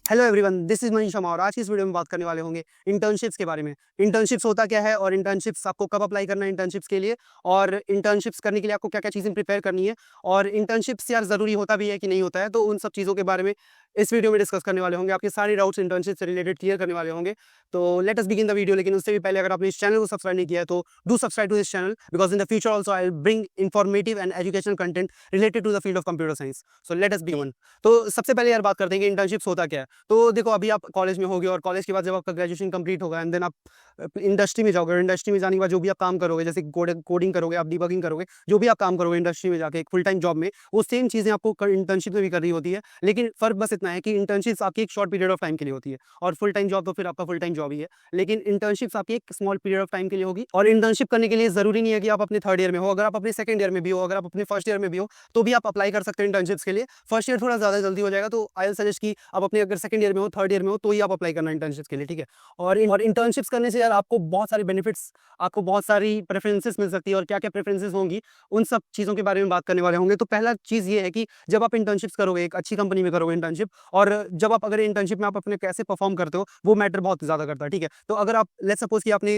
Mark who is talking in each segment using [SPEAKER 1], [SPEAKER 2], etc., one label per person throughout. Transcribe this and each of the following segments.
[SPEAKER 1] Hello everyone, this is Manish Sharma और आज की इस वीडियो में बात करने वाले होंगे इंटर्नशिप्स के बारे में। इंटर्नशिप्स होता क्या है और इंटर्नशिप्स आपको कब अप्लाई करना है इंटर्नशिप्स के लिए, और इंटर्नशिप्स करने के लिए आपको क्या क्या चीज़ें प्रिपेयर करनी है, और इंटर्नशिप्स यार ज़रूरी होता भी है कि नहीं होता है, तो उन सब चीज़ों के बारे में इस वीडियो में डिस्कस करने वाले होंगे। आपके सारे डाउट्स इंटर्नशिप से रिलेटेड क्लियर करने वाले होंगे। तो late us begin the video. लेकिन उससे भी पहले अगर आपने इस चैनल को सब्सक्राइब नहीं किया है तो do subscribe to this channel, because in the future also I will bring informative and educational content related to the field of computer science. So let us begin. तो सबसे पहले यार बात करते हैं कि इंटर्नशिप्स होता क्या है। तो देखो, अभी आप कॉलेज में होगे और कॉलेज के बाद जब आपका ग्रेजुएशन कंप्लीट होगा एंड देन आप इंडस्ट्री में जाओगे। इंडस्ट्री में जाने के बाद जो भी आप काम करोगे, जैसे कोडिंग करोगे, आप डिबगिंग करोगे, जो भी आप काम करोगे इंडस्ट्री में जाके एक फुल टाइम जॉब में, वो सेम चीज़ें आपको इंटर्नशिप में भी करनी होती है। लेकिन फ़र्क बस इतना है कि इंटर्नशिप्स आपकी एक शॉर्ट पीरियड ऑफ टाइम के लिए होती है और फुल टाइम जॉब तो फिर आपका फुल टाइम जॉब ही है। लेकिन इंटर्नशिप्स आपकी एक स्मॉल पीरियड ऑफ टाइम के लिए होगी। और इंटर्नशिप करने के लिए ज़रूरी नहीं है कि आप अपने थर्ड ईयर में हो, अगर आप अपने सेकंड ईयर में भी हो, अगर आप अपने फर्स्ट ईयर में भी हो, तो भी आप अप्लाई कर सकते हैं इंटर्नशिप्स के लिए। फर्स्ट ईयर थोड़ा ज़्यादा जल्दी हो जाएगा, तो आई विल सजेस्ट कि आप अपने अगर सेकंड ईयर में हो, थर्ड ईयर में हो, तो ही आप अप्लाई करना इंटर्नशिप्स के लिए, ठीक है। और इंटर्नशिप्स करने से यार आपको बहुत सारे बेनिफिट्स, आपको बहुत सारी प्रेफरेंसेस मिल सकती है, और क्या क्या प्रेफरेंसेस होंगी उन सब चीज़ों के बारे में बात करने वाले होंगे। तो पहला चीज़ ये है कि जब आप इंटर्नशिप्स करोगे, एक अच्छी कंपनी में करोगे इंटर्नशिप, और जब आप अगर इंटर्नशिप में आप अपने कैसे परफॉर्म करते हो, वो मैटर बहुत ज़्यादा करता है, ठीक है। तो अगर आप लेट्स सपोज कि आपने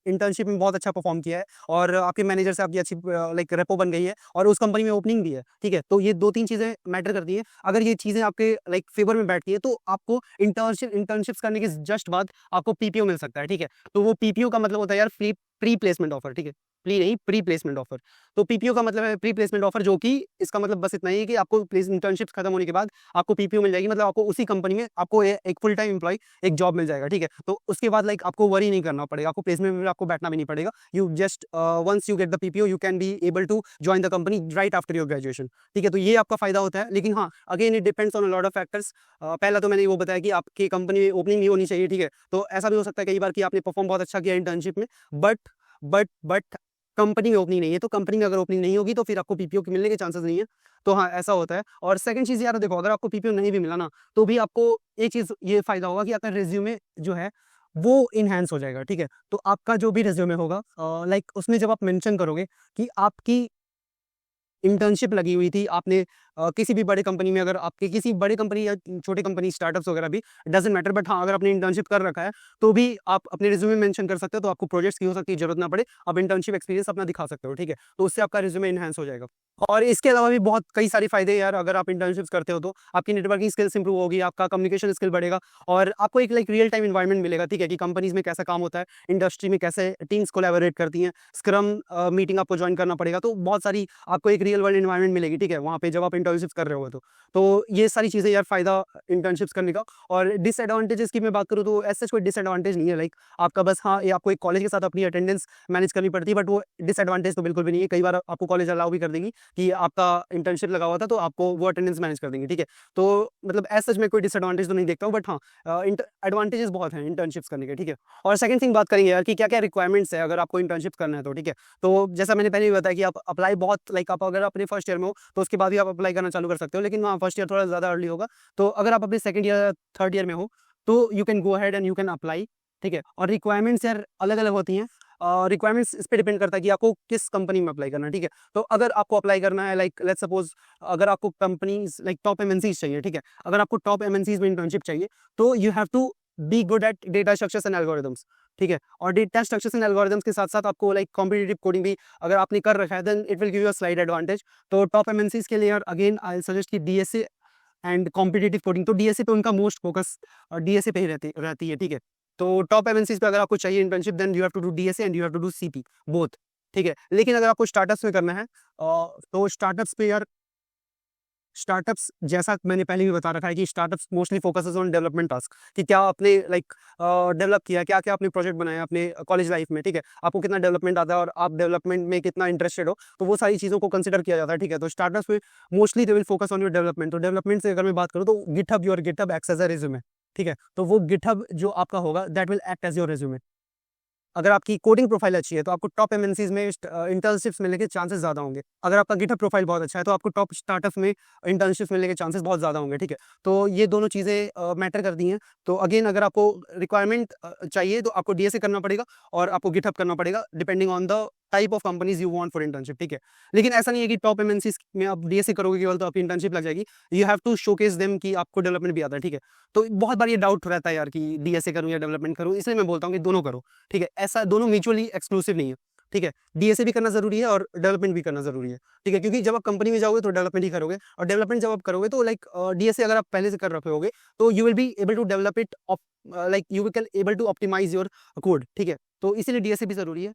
[SPEAKER 1] इंटर्नशिप में बहुत अच्छा परफॉर्म किया है और आपके मैनेजर से आपकी अच्छी लाइक रेपो बन गई है और उस कंपनी में ओपनिंग भी है, ठीक है, तो ये दो तीन चीज़ें मैटर करती हैं। अगर ये चीज़ें आपके लाइक फेवर में बैठती है, तो आपको इंटर्नशिप्स करने के जस्ट बाद आपको पीपीओ मिल सकता है, ठीक है। तो वो पीपीओ का मतलब होता है यार प्री प्लेसमेंट ऑफर, ठीक है। Pre placement offer. तो पीपीओ का मतलब है प्री प्लेसमेंट ऑफर, जो कि इसका मतलब बस इतना ही है कि आपको इंटर्नशिप खत्म होने के बाद आपको पीपीओ मिल जाएगी, मतलब आपको उसी कंपनी में आपको एक फुल टाइम एम्प्लॉय एक जॉब मिल जाएगा, ठीक है। तो उसके बाद लाइक आपको वरी नहीं करना पड़ेगा, आपको प्लेसमेंट में आपको बैठना भी नहीं पड़ेगा। You just once you get the PPO you can be able to join the company right after your graduation, ठीक है। तो ये आपका फायदा होता है। लेकिन हाँ, again it depends on a lot of factors. पहला तो मैंने वो बताया कि आपकी कंपनी में ओपनिंग नहीं होनी चाहिए, ठीक है। तो ऐसा भी हो सकता है कई बार कि आपने परफॉर्म बहुत अच्छा किया इंटर्नशिप में, बट बट कंपनी में ओपनिंग नहीं है। तो कंपनी में अगर ओपनिंग नहीं होगी तो फिर आपको पीपीओ के मिलने के चांसेस नहीं है। तो हाँ, ऐसा होता है। और सेकंड चीज़ यार देखो, अगर आपको पीपीओ नहीं भी मिला ना, तो भी आपको एक चीज़ ये फायदा होगा कि आपका रिज्यूमे जो है वो इनहैंस हो जाएगा, ठीक है। तो आपका जो भी रिज्यूमे होगा लाइक उसमें जब आप मेंशन करोगे कि आपकी इंटर्नशिप लगी हुई थी, आपने किसी भी बड़े कंपनी में, अगर आपके किसी बड़ी कंपनी या छोटी कंपनी स्टार्टअप्स वगैरह भी डजंट मैटर, बट हाँ, अगर आपने इंटर्नशिप कर रखा है तो भी आप अपने रिज्यूमे मेंशन कर सकते हो। तो आपको प्रोजेक्ट्स की हो सकती है जरूरत ना पड़े, आप इंटर्नशिप एक्सपीरियंस अपना दिखा सकते हो, ठीक है। तो उससे आपका रिज्यूमे इनहैंस हो जाएगा। और इसके अलावा भी बहुत कई सारे फायदे यार, अगर आप इंटर्नशिप्स करते हो तो आपकी नेटवर्किंग स्किल्स इंप्रूव होगी, आपका कम्युनिकेशन स्किल बढ़ेगा, और आपको एक लाइक रियल टाइम इन्वायरमेंट मिलेगा, ठीक है, कि कंपनीज में कैसा काम होता है, इंडस्ट्री में कैसे टीम्स कोलैबोरेट करती हैं, स्क्रम मीटिंग आपको ज्वाइन करना पड़ेगा। तो बहुत सारी आपको एक रियल वर्ल्ड इन्वायरमेंट मिलेगी, ठीक है, वहाँ पे जब आप इंटर्नशिप्स कर रहे हो तो ये सारी चीज़ें यार फायदा इंटर्नशिप्स करने का। और डिसएडवांटेजेस की मैं बात करूँ तो ऐसा कोई डिसएडवांटेज नहीं है, लाइक आपका बस हाँ, ये आपको एक कॉलेज के साथ अपनी अटेंडेंस मैनेज करनी पड़ती है, बट वो डिसएडवांटेज तो बिल्कुल भी नहीं है। कई बार आपको कॉलेज अलाउ भी कर देंगी कि आपका इंटर्नशिप लगा हुआ था तो आपको वो अटेंडेंस मैनेज कर देंगे, ठीक है। तो मतलब एज सच में कोई डिसएडवांटेज तो नहीं देखता हूँ, बट हाँ, एडवांटेजेस बहुत हैं इंटर्नशिप्स करने के, ठीक है। और सेकंड थिंग बात करेंगे यार कि क्या क्या रिक्वायरमेंट्स है अगर आपको इंटर्नशिप करना है तो, ठीक है। तो जैसा मैंने पहले भी बताया कि आप अप्लाई बहुत लाइक आप अगर अपने फर्स्ट ईयर में हो तो उसके बाद भी आप अप्लाई करना चालू कर सकते हो, लेकिन हाँ, फर्स्ट ईयर थोड़ा ज़्यादा अर्ली होगा। तो अगर आप अपने सेकंड ईयर थर्ड ईयर में हो तो you can go ahead and you can apply, ठीक है। और रिक्वायरमेंट्स यार अलग अलग होती हैं। रिक्वायरमेंट्स इस पे डिपेंड करता है कि आपको किस कंपनी में अप्लाई करना है, ठीक है। तो अगर आपको अप्लाई करना है लाइक लेट्स सपोज, अगर आपको कंपनीज लाइक टॉप एमएनसीज चाहिए, ठीक है, अगर आपको टॉप एमएनसीज में इंटर्नशिप चाहिए तो you have to be good at data structures and algorithms, ठीक है। और डेटा स्ट्रक्चर्स एंड एल्गोरिदम्स के साथ साथ आपको लाइक कॉम्पिटिटिव कोडिंग भी अगर आपने कर रखा है then it will give you a slide advantage. तो टॉप एमएनसीज के लिए यार अगेन आई सजेस्ट कि डीएसए एंड कॉम्पिटिटिव कोडिंग। तो डीएसए पे उनका मोस्ट फोकस डीएसए पे ही रहती है, ठीक है। तो टॉप एमएनसीज पे अगर आपको चाहिए internship then you have to do DSA and you have to do CP both, ठीक है। लेकिन अगर आपको स्टार्टअप्स में करना है तो स्टार्टअप्स पे यार, स्टार्टअप्स जैसा मैंने पहले भी बता रखा है कि startups mostly focuses on development task, कि क्या आपने लाइक डेवलप किया, क्या क्या आपने प्रोजेक्ट बनाया अपने कॉलेज लाइफ में, ठीक है, आपको कितना डेवलपमेंट आता है और आप डेवलपमेंट में कितना इंटरेस्टेड हो, तो वो सारी चीज़ों को कंसिडर किया जाता है, ठीक है। तो स्टार्टअप्स में mostly they will focus on your development. तो डेवलपमेंट से अगर मैं बात करूँ तो GitHub acts as a resume, ठीक है। तो वो गिटहब जो आपका होगा that will act as your resume. अगर आपकी कोडिंग प्रोफाइल अच्छी है तो आपको टॉप एमएनसीज में इंटर्नशिप्स मिलने के चांसेस ज़्यादा होंगे। अगर आपका गिटहब प्रोफाइल बहुत अच्छा है तो आपको टॉप स्टार्टअप्स में इंटर्नशिप्स मिलने के चांसेस बहुत ज़्यादा होंगे, ठीक है। तो ये दोनों चीज़ें मैटर करती हैं। तो अगेन अगर आपको रिक्वायरमेंट चाहिए तो आपको डीएसए करना पड़ेगा और आपको गिटहब करना पड़ेगा depending on the type of companies you want for internship, ठीक है। लेकिन ऐसा नहीं है कि टॉप एमएनसीज में आप डीएसए करोगे केवल तो आपकी इंटर्नशिप लग जाएगी। You have to showcase them कि आपको डेवलपमेंट भी आता है, ठीक है। तो बहुत बार ये डाउट रहता है यार कि डीएसए करूं या डेवलपमेंट करूं, इसलिए मैं बोलता हूँ कि दोनों करो, ठीक है। ऐसा दोनों म्यूचुअली एक्सक्लूसिव नहीं है, ठीक है। डीएसए भी करना जरूरी है और डेवलपमेंट भी करना जरूरी है, ठीक है। क्योंकि जब आप कंपनी में जाओगे तो डेवलपमेंट ही करोगे, और डेवलपमेंट जब आप करोगे तो लाइक डीएसए अगर आप पहले से कर रखे होगे तो you will be able to develop it, like you will able to optimize your code, ठीक है। तो इसीलिए डीएसए भी जरूरी है।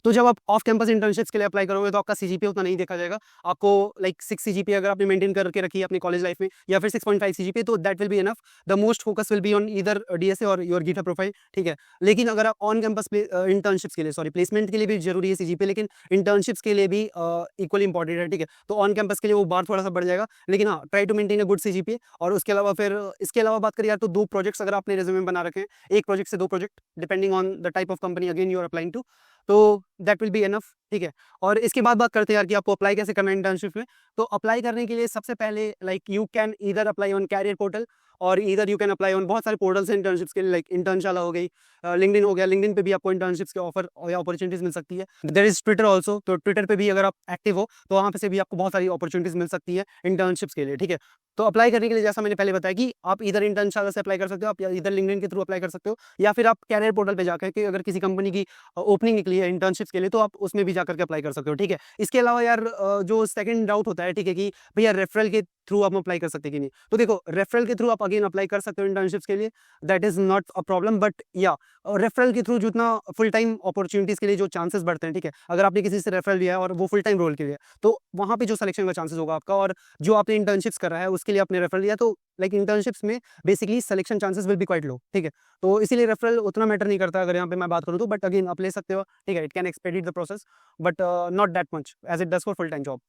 [SPEAKER 1] तो जब आप ऑफ कैंपस इंटर्नशिप्स के लिए अप्लाई करोगे तो आपका सीजीपीए उतना नहीं देखा जाएगा। आपको लाइक 6 सीजीपीए अगर आपने मेंटेन करके रखी है अपनी कॉलेज लाइफ में, या फिर 6.5 सीजीपीए, तो that will be enough. The most focus will be on either DSA और योर गिटहब प्रोफाइल, ठीक है। लेकिन अगर आप ऑन कैंपस इंटर्नशिप्स के लिए, सॉरी प्लेसमेंट के लिए भी जरूरी है सीजीपीए, लेकिन इंटर्नशिप्स के लिए भी इक्वली इंपॉर्टेंट है, ठीक है। तो ऑन कैंपस के लिए वो बार थोड़ा सा बढ़ जाएगा, लेकिन हाँ, try to maintain a good CGPA. और उसके अलावा फिर इसके अलावा बात करें यार, तो 2 प्रोजेक्ट्स अगर आपने रिज्यूमे में बना रखे हैं, 1 प्रोजेक्ट से 2 project, depending on the type of company again you are applying to, तो दैट विल बी एनफ, ठीक है। और इसके बाद बात करते हैं यार कि आपको अप्लाई कैसे करना है इंटर्नशिप में। तो अप्लाई करने के लिए सबसे पहले like you can either apply on career portal, और either you can apply on बहुत सारे पोर्टल्स हैं इंटर्नशिप्स के लिए, लाइक इंटर्नशाला हो गई, लिंक्डइन हो गया। लिंक्डइन पे भी आपको इंटर्नशिप्स के ऑफर या अपॉर्चुनिटीज मिल सकती है। देयर इज ट्विटर ऑल्सो, तो ट्विटर पे भी अगर आप एक्टिव हो तो वहाँ पे से भी आपको बहुत सारी अपॉर्चुनिटीज मिल सकती है इंटर्नशिप्स के लिए, ठीक है। तो अप्लाई करने के लिए जैसा मैंने पहले बताया कि आप इधर इंटर्नशाला से अप्लाई कर सकते हो, आप इधर लिंक्डइन के थ्रू अप्लाई कर सकते हो, या फिर आप कैरियर पोर्टल पे जाकर के अगर किसी कंपनी की ओपनिंग निकली है इंटर्नशिप्स के लिए तो आप उसमें भी जाकर के अप्लाई कर सकते हो, ठीक है। इसके अलावा यार जो सेकंड डाउट होता है, ठीक है, कि भैया रेफरल के थ्रू आप अप्लाई कर सकते हैं कि नहीं। तो देखो, रेफरल के थ्रू आप अगेन अप्लाई कर सकते हो इंटर्नशिप्स के लिए, that is not a problem, but या रेफरल के थ्रू जितना फुल टाइम अपॉर्चुनिटीज के लिए जो चांसेस बढ़ते हैं, ठीक है। अगर आपने किसी से रेफरल लिया है और वो फुल टाइम रोल के लिए, तो वहाँ पे जो सिलेक्शन का चांसेस होगा आपका, और जो आपने इंटर्नशिप्स करा है उसके लिए आपने रेफरल लिया, तो लाइक इंटर्नशिप्स में basically selection chances will be quite low, ठीक है। तो इसीलिए रेफरल उतना मैटर नहीं करता अगर यहाँ पे मैं बात करूँ तो, बट अगेन आप ले सकते हो, ठीक है। It can expedite the process, but not that much as it does for full time job.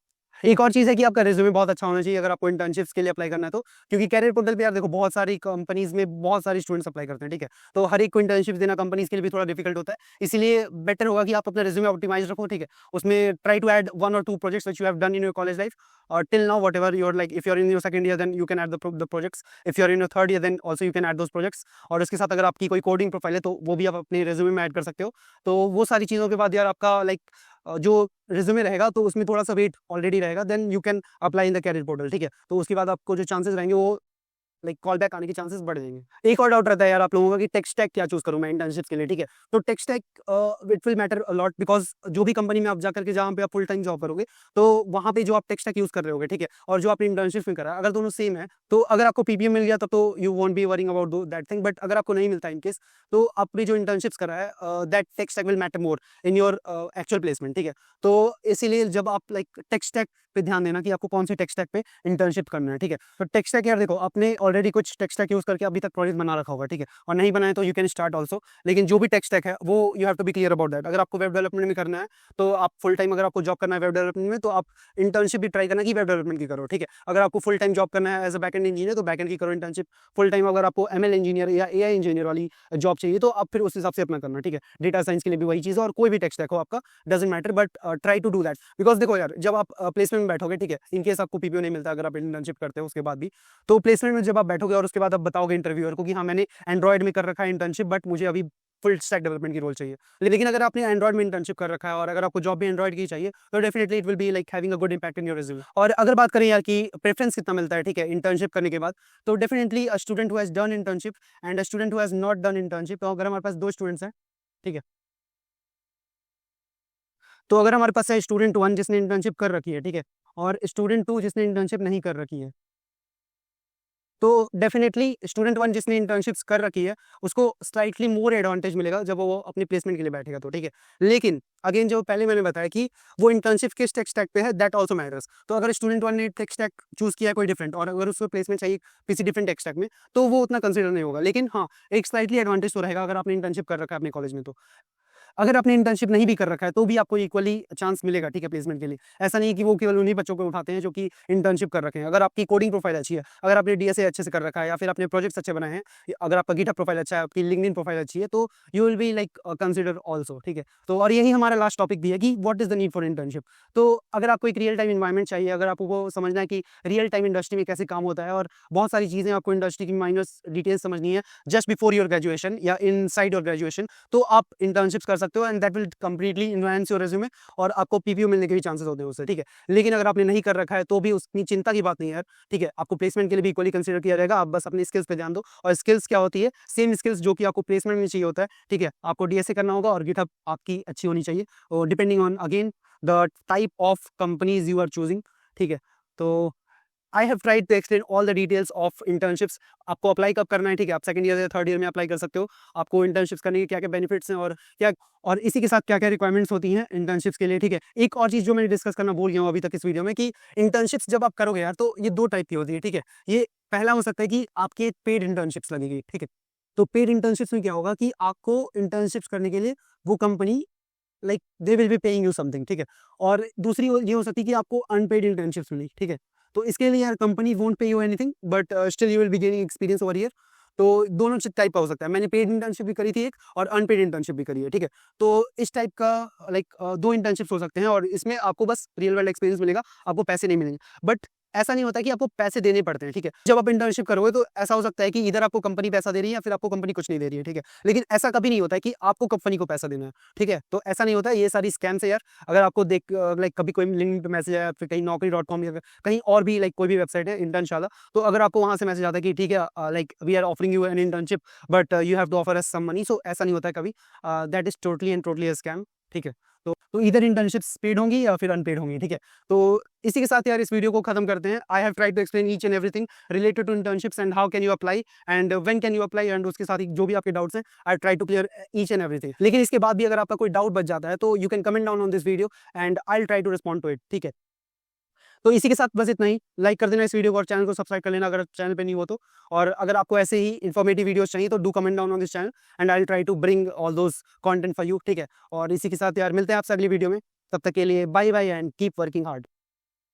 [SPEAKER 1] एक और चीज़ है कि आपका रिज्यूमे बहुत अच्छा होना चाहिए अगर आपको इंटर्नशिप्स के लिए अप्लाई करना है तो, क्योंकि कैरियर पोर्टल पे यार देखो बहुत सारी कंपनीज में बहुत सारे स्टूडेंट्स अप्लाई करते हैं, ठीक है। तो हर एक को इंटर्नशिप देना कंपनीज के लिए भी थोड़ा डिफिकल्ट होता है, इसीलिए बेटर होगा कि आप अपना रिज्यूमे ऑप्टिमाइज रखो, ठीक है। उसमें ट्राई टू ऐड 1 और 2 projects which you have done in your college life till now, whatever you are like, if you are in your second year then you can add the projects, if you are in your third year then also you can add those projects. और उसके साथ अगर आपकी कोई coding profile है तो वो भी आप अपने रिज्यूमे में ऐड कर सकते हो। तो वो सारी चीज़ों के बाद यार आपका लाइक जो रिज्यूमे रहेगा तो उसमें थोड़ा सा वेट ऑलरेडी रहेगा, then you can apply in the career portal, ठीक है। तो उसके बाद आपको जो चांसेस रहेंगे वो लाइक कॉल बैक आने के चांसेस बढ़ जाएंगे। एक और डाउट रहता है यार आप लोगों का कि टेक स्टैक क्या चूज करूं मैं इंटर्नशिप्स के लिए, ठीक है। तो tech stack it will matter a lot, because जो भी कंपनी में आप जाकर के जहां पे आप फुल टाइम जॉब करोगे तो वहां पे जो आप टेक स्टैक यूज कर रहे होगे, ठीक है, और जो आपने इंटर्नशिप में करा अगर दोनों सेम है तो अगर आपको पीपीएम मिल गया तब तो you won't be worrying about that thing, but अगर आपको नहीं मिलता इन केस तो आपने जो इंटर्नशिप्स करा है that tech stack will matter more in your actual placement, ठीक है। तो इसीलिए जब आप लाइक टेक स्टैक पे ध्यान देना कि आपको कौन से टेक स्टैक पे इंटर्नशिप करना है, ठीक है। तो टेक स्टैक यार देखो, आपने ऑलरेडी कुछ टेक स्टैक यूज करके अभी तक प्रोजेक्ट बना रखा होगा, ठीक है, और नहीं बनाए तो यू कैन स्टार्ट ऑल्सो। लेकिन जो भी टेक स्टैक है वो you have to be clear about that. अगर आपको वेब डेवलपमेंट में करना है तो आप फुल टाइम, अगर आपको जॉब करना है वेब डेवलपमेंट में तो आप इंटर्नशिप भी ट्राई करना कि वेब डेवलपमेंट की करो, ठीक है। अगर आपको फुल टाइम जॉब करना है एज अ बैकएंड इंजीनियर तो बैकएंड की करो इंटर्नशिप फुल टाइम। अगर आपको एमएल इंजीनियर या एआई इंजीनियर वाली जॉब चाहिए तो आप फिर उस हिसाब से अपना करना, ठीक है। डेटा साइंस के लिए भी वही चीज़ है, और कोई भी टेक स्टैक हो आपका doesn't matter, but try to do that. Because देखो यार, जब आप प्लेसमेंट में बैठोगे, ठीक है, इन केस आपको पीपीओ नहीं मिलता अगर आप इंटर्नशिप करते हो उसके बाद भी, तो प्लेसमेंट में जब आप बैठोगे और उसके बाद आप बताओगे इंटरव्यूअर को कि हाँ मैंने एंड्रॉइड में कर रखा है इंटर्नशिप बट मुझे अभी फुल स्टैक डेवलपमेंट की रोल चाहिए। लेकिन अगर आपने एंड्रॉइड में इंटर्नशिप कर रखा है और अगर आपको जॉब भी एंड्रॉइड की चाहिए तो definitely it will be like having a good impact in your resume. और अगर बात करें यार कि प्रेफरेंस कितना मिलता है, ठीक है, इंटर्नशिप करने के बाद, तो definitely a student who has done internship and a student who has not done internship. तो अगर हमारे पास 2 स्टूडेंट्स हैं, ठीक है, तो अगर हमारे पास है स्टूडेंट 1 जिसने इंटर्नशिप कर रखी है, ठीक है, और स्टूडेंट 2 जिसने इंटर्नशिप नहीं कर रखी है, तो डेफिनेटली स्टूडेंट 1 जिसने इंटर्नशिप्स कर रखी है उसको स्लाइटली मोर एडवांटेज मिलेगा जब वो अपनी प्लेसमेंट के लिए बैठेगा तो, ठीक है। लेकिन अगेन जो पहले मैंने बताया कि वो इंटर्नशिप किस टेक स्टैक पे है दैट आल्सो मैटर्स। तो अगर स्टूडेंट 1 ने टेक स्टैक चूज किया है कोई डिफरेंट और अगर उसको प्लेसमेंट चाहिए किसी डिफरेंट टेक स्टैक में तो वो उतना कंसिडर नहीं होगा। लेकिन हाँ, एक स्लाइटली एडवांटेज तो रहेगा अगर आपने इंटर्नशिप कर रखा है अपने कॉलेज में तो। अगर आपने इंटर्नशिप नहीं भी कर रखा है तो भी आपको इक्वली चांस मिलेगा, ठीक है, प्लेसमेंट के लिए। ऐसा नहीं है कि वो केवल उन्हीं बच्चों को उठाते हैं जो कि इंटर्नशिप कर रखे हैं। अगर आपकी कोडिंग प्रोफाइल अच्छी है, अगर आपने डीएसए अच्छे से कर रखा है या फिर आपने प्रोजेक्ट्स अच्छे बनाए हैं, अगर आपका गिटहब प्रोफाइल अच्छा है, आपकी लिंक्डइन प्रोफाइल अच्छी है, तो you will be like consider also, ठीक है। तो और यही हमारा लास्ट टॉपिक भी है कि what is the need for internship. तो अगर आपको एक रियल टाइम इन्वायरमेंट चाहिए, अगर आपको समझना है कि रियल टाइम इंडस्ट्री में कैसे काम होता है और बहुत सारी चीजें आपको इंडस्ट्री की माइनस डिटेल्स समझनी है जस्ट बिफोर योर ग्रेजुएशन या इन साइड योर ग्रेजुएशन, तो आप इंटर्नशिप्स कर सकते हो and that will completely enhance your resume और आपको पीपीयू मिलने के भी चांसेस होते हैं उससे, ठीक है। लेकिन अगर आपने नहीं कर रखा है तो भी उतनी चिंता की बात नहीं है यार, ठीक है। आपको प्लेसमेंट के लिए भी इक्वली कंसीडर किया जाएगा, आप बस अपनी स्किल्स पे ध्यान दो। और स्किल्स क्या होती है, सेम स्किल्स जो कि आपको प्लेसमेंट में चाहिए होता है, ठीक है। आपको डीएसए करना होगा और गिटहब आपकी अच्छी होनी चाहिए, और depending on again the type of companies you are choosing, ठीक है। तो I have tried to explain all the details of internships. आपको अप्लाई कब करना है, ठीक है, आप सेकंड ईयर या थर्ड ईयर में अप्लाई कर सकते हो। आपको इंटर्नशिप्स करने के क्या क्या बेनिफिट्स हैं और क्या, और इसी के साथ क्या क्या रिक्वायरमेंट्स होती हैं इंटर्नशिप्स के लिए, ठीक है। एक और चीज़ जो मैंने डिस्कस करना भूल गया हूँ अभी तक इस वीडियो में, कि इंटर्नशिप्स जब आप करोगे यार तो ये दो टाइप की होती है, ठीक है। ये पहला हो सकता है कि आपके पेड इंटर्नशिप्स लगेगी, ठीक है। तो पेड इंटर्नशिप्स में क्या होगा कि आपको इंटर्नशिप्स करने के लिए वो company like they will be paying you something, ठीक है। और दूसरी ये हो सकती है कि आपको अनपेड इंटर्नशिप्स मिली, ठीक है। तो इसके लिए यार कंपनी वोंट पे you anything but still you will B gaining experience over here. तो दोनों टाइप का हो सकता है। मैंने पेड इंटर्नशिप भी करी थी एक, और अनपेड इंटर्नशिप भी करी है, ठीक है। तो इस टाइप का लाइक दो इंटर्नशिप्स हो सकते हैं, और इसमें आपको बस रियल वर्ल्ड एक्सपीरियंस मिलेगा, आपको पैसे नहीं मिलेंगे। बट ऐसा नहीं होता कि आपको पैसे देने पड़ते हैं, ठीक है। जब आप इंटर्नशिप करोगे तो ऐसा हो सकता है कि इधर आपको कंपनी पैसा दे रही है या फिर आपको कंपनी कुछ नहीं दे रही है, ठीक है। लेकिन ऐसा कभी नहीं होता है कि आपको कंपनी को पैसा देना है, ठीक है। तो ऐसा नहीं होता है, ये सारी स्कैम्स है यार। अगर आपको देख लाइक कभी कोई लिंक पे मैसेज आया, फिर कहीं naukri.com या फिर कहीं और भी लाइक कोई भी वेबसाइट है इंटर्नशाला, तो अगर आपको वहां से मैसेज आता है कि ठीक है like we are offering you an internship but you have to offer us some money, so ऐसा नहीं होता है कभी। That is totally and totally a scam, ठीक है। तो इधर इंटर्नशिप्स पेड होंगी या फिर अनपेड होंगी, ठीक है। तो इसी के साथ यार इस वीडियो को खत्म करते हैं। I have tried to explain each and everything related to internships and how can you apply and when can you apply, and उसके साथ ही जो भी आपके डाउट्स हैं I try to clear each and everything. लेकिन इसके बाद भी अगर आपका कोई डाउट बच जाता है तो you can comment down on this video and I will try to respond to it, ठीक है। तो इसी के साथ बस इतना ही। लाइक कर देना इस वीडियो को और चैनल को सब्सक्राइब कर लेना अगर चैनल पे नहीं हो तो। और अगर आपको ऐसे ही इन्फॉर्मेटिव वीडियोस चाहिए तो do comment down on this channel and I will try to bring all those content for you, ठीक है। और इसी के साथ यार मिलते हैं आपसे अगली वीडियो में। तब तक के लिए bye bye and keep working hard.